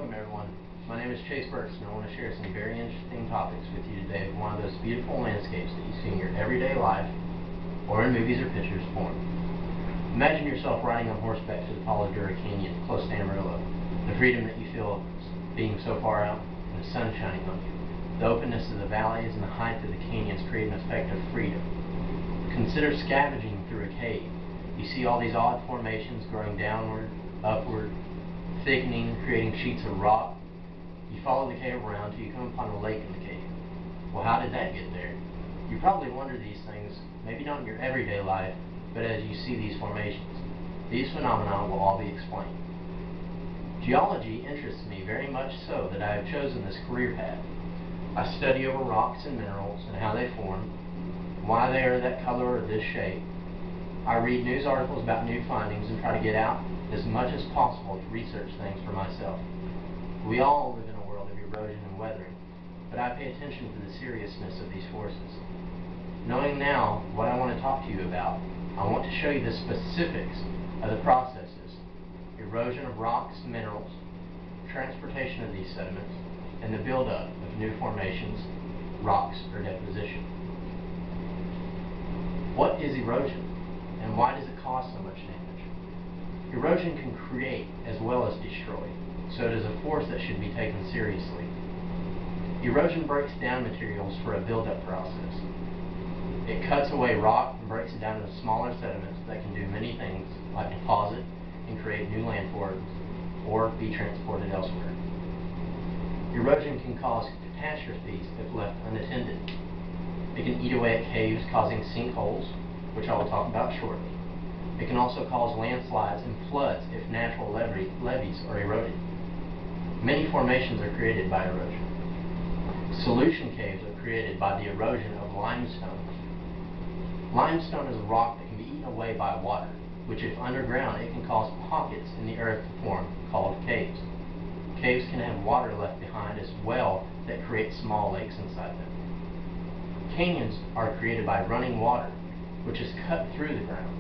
Welcome everyone. My name is Chase Burks and I want to share some very interesting topics with you today from one of those beautiful landscapes that you see in your everyday life or in movies or pictures form. Imagine yourself riding on horseback to the Paladura Canyon close to Amarillo. The freedom that you feel being so far out and the sun shining on you. The openness of the valleys and the height of the canyons create an effect of freedom. Consider scavenging through a cave. You see all these odd formations growing downward, upward, thickening, creating sheets of rock. You follow the cave around till you come upon a lake in the cave. Well, how did that get there? You probably wonder these things, maybe not in your everyday life, but as you see these formations. These phenomena will all be explained. Geology interests me very much so that I have chosen this career path. I study over rocks and minerals and how they form, why they are that color or this shape. I read news articles about new findings and try to get out as much as possible to research things for myself. We all live in a world of erosion and weathering, but I pay attention to the seriousness of these forces. Knowing now what I want to talk to you about, I want to show you the specifics of the processes: erosion of rocks and minerals, transportation of these sediments, and the buildup of new formations, rocks, or deposition. What is erosion, and why does it cause so much damage? Erosion can create as well as destroy, so it is a force that should be taken seriously. Erosion breaks down materials for a buildup process. It cuts away rock and breaks it down into smaller sediments that can do many things, like deposit and create new landforms, or be transported elsewhere. Erosion can cause catastrophes if left unattended. It can eat away at caves, causing sinkholes, which I will talk about shortly. It can also cause landslides and floods if natural levees are eroded. Many formations are created by erosion. Solution caves are created by the erosion of limestone. Limestone is a rock that can be eaten away by water, which if underground it can cause pockets in the earth to form, called caves. Caves can have water left behind as well that create small lakes inside them. Canyons are created by running water, which is cut through the ground.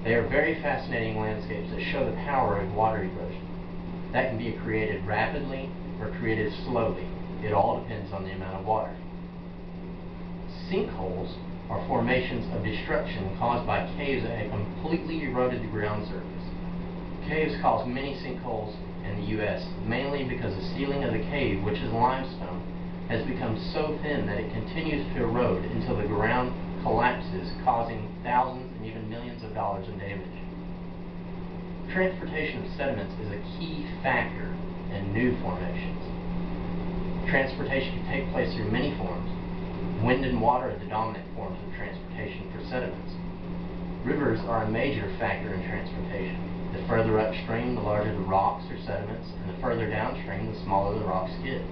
They are very fascinating landscapes that show the power of water erosion. That can be created rapidly or created slowly. It all depends on the amount of water. Sinkholes are formations of destruction caused by caves that have completely eroded the ground surface. Caves cause many sinkholes in the U.S., mainly because the ceiling of the cave, which is limestone, has become so thin that it continues to erode until the ground collapses, causing thousands and even millions of dollars in damage. Transportation of sediments is a key factor in new formations. Transportation can take place through many forms. Wind and water are the dominant forms of transportation for sediments. Rivers are a major factor in transportation. The further upstream, the larger the rocks or sediments, and the further downstream, the smaller the rocks get.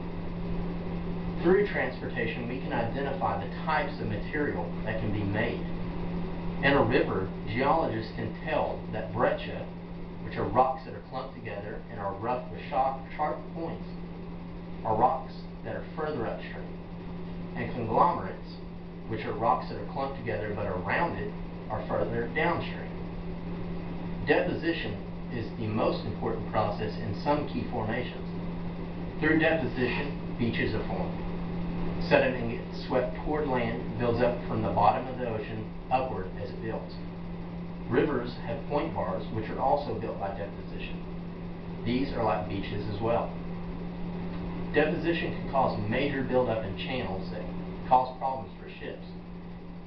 Through transportation, we can identify the types of material that can be made. In a river, geologists can tell that breccia, which are rocks that are clumped together and are rough with sharp points, are rocks that are further upstream. And conglomerates, which are rocks that are clumped together but are rounded, are further downstream. Deposition is the most important process in some key formations. Through deposition, beaches are formed. Sediment gets swept toward land, builds up from the bottom of the ocean upward as it builds. Rivers have point bars, which are also built by deposition. These are like beaches as well. Deposition can cause major buildup in channels that cause problems for ships.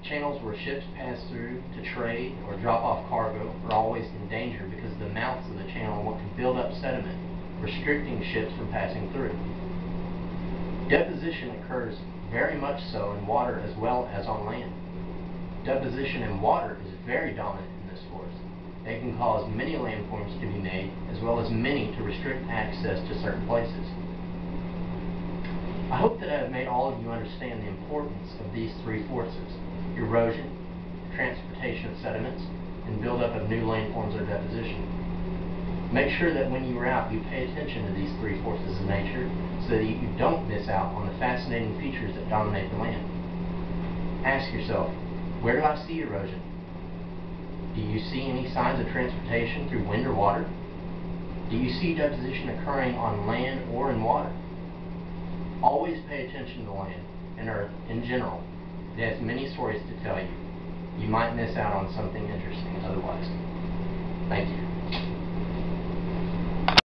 Channels where ships pass through to trade or drop off cargo are always in danger because the mouths of the channel want to build up sediment, restricting ships from passing through. Deposition occurs very much so in water as well as on land. Deposition in water is very dominant in this force. It can cause many landforms to be made, as well as many to restrict access to certain places. I hope that I have made all of you understand the importance of these three forces: erosion, transportation of sediments, and buildup of new landforms or deposition. Make sure that when you are out, you pay attention to these three forces of nature so that you don't miss out on the fascinating features that dominate the land. Ask yourself, where do I see erosion? Do you see any signs of transportation through wind or water? Do you see deposition occurring on land or in water? Always pay attention to land and Earth in general. It has many stories to tell you. You might miss out on something interesting otherwise. Thank you.